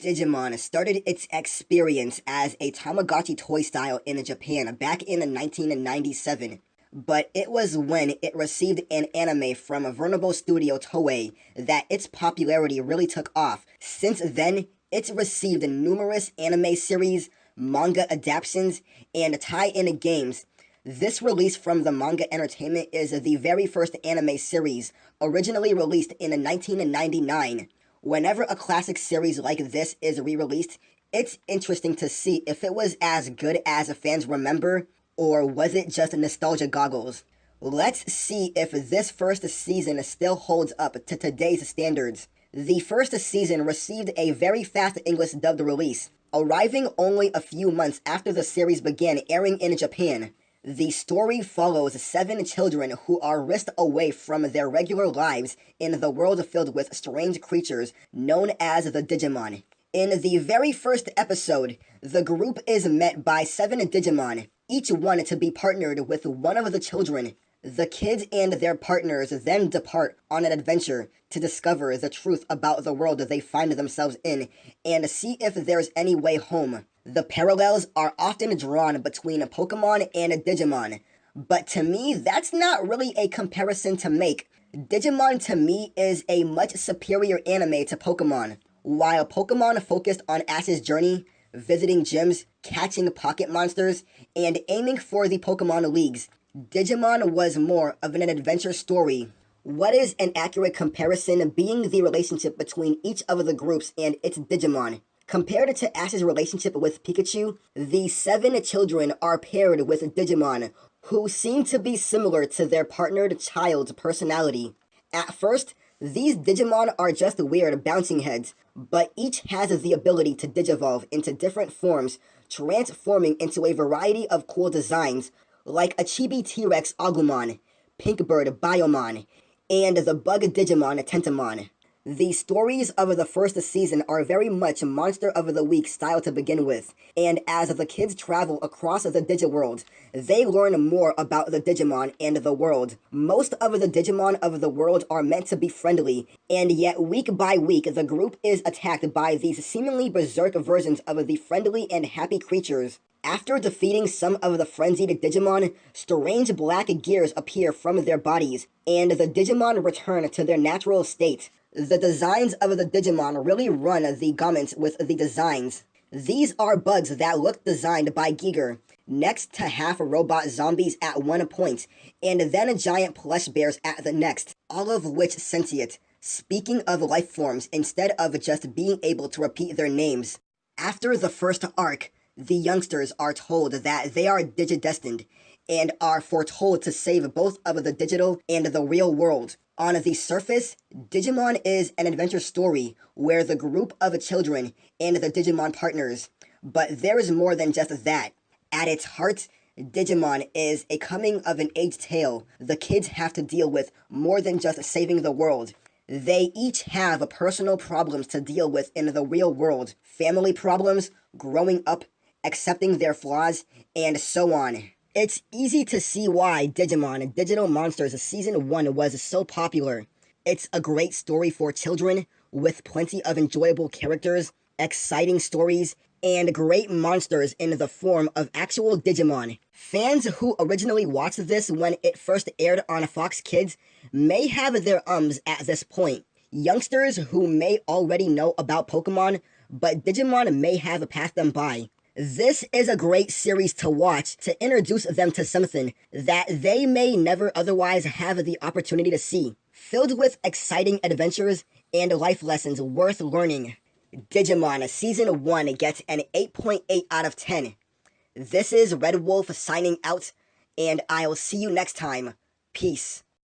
Digimon started its experience as a Tamagotchi toy style in Japan back in 1997, but it was when it received an anime from Venerable Studio Toei that its popularity really took off. Since then, it's received numerous anime series, manga adaptations, and tie-in games. This release from the Manga Entertainment is the very first anime series, originally released in 1999. Whenever a classic series like this is re-released, it's interesting to see if it was as good as fans remember, or was it just nostalgia goggles. Let's see if this first season still holds up to today's standards. The first season received a very fast English dubbed release, arriving only a few months after the series began airing in Japan. The story follows 7 children who are whisked away from their regular lives in the world filled with strange creatures known as the Digimon. In the very first episode, the group is met by 7 Digimon, each one to be partnered with one of the children. The kids and their partners then depart on an adventure to discover the truth about the world they find themselves in and see if there's any way home. The parallels are often drawn between Pokemon and Digimon, but to me, that's not really a comparison to make. Digimon to me is a much superior anime to Pokemon. While Pokemon focused on Ash's journey, visiting gyms, catching pocket monsters, and aiming for the Pokemon Leagues, Digimon was more of an adventure story. What is an accurate comparison being the relationship between each of the groups and its Digimon? Compared to Ash's relationship with Pikachu, the 7 children are paired with Digimon, who seem to be similar to their partnered child's personality. At first, these Digimon are just weird bouncing heads, but each has the ability to digivolve into different forms, transforming into a variety of cool designs, like a Chibi T-Rex Agumon, Pinkbird Biomon, and the Bug Digimon Tentamon. The stories of the first season are very much Monster of the Week style to begin with, and as the kids travel across the Digiworld, they learn more about the Digimon and the world. Most of the Digimon of the world are meant to be friendly, and yet week by week the group is attacked by these seemingly berserk versions of the friendly and happy creatures. After defeating some of the frenzied Digimon, strange black gears appear from their bodies, and the Digimon return to their natural state. The designs of the Digimon really run the gamut with the designs. These are bugs that look designed by Giger, next to half-robot zombies at one point, and then giant plush bears at the next, all of which sentient, speaking of life forms instead of just being able to repeat their names. After the first arc, the youngsters are told that they are DigiDestined, and are foretold to save both of the digital and the real world. On the surface, Digimon is an adventure story where the group of children and the Digimon partners, but there is more than just that. At its heart, Digimon is a coming-of-an-age tale the kids have to deal with more than just saving the world. They each have personal problems to deal with in the real world, family problems, growing up, accepting their flaws, and so on. It's easy to see why Digimon Digital Monsters Season 1 was so popular. It's a great story for children, with plenty of enjoyable characters, exciting stories, and great monsters in the form of actual Digimon. Fans who originally watched this when it first aired on Fox Kids may have their ums at this point. Youngsters who may already know about Pokemon, but Digimon may have passed them by. This is a great series to watch to introduce them to something that they may never otherwise have the opportunity to see, filled with exciting adventures and life lessons worth learning. Digimon Season 1 gets an 8.8 out of 10. This is Red Wolf signing out, and I'll see you next time. Peace.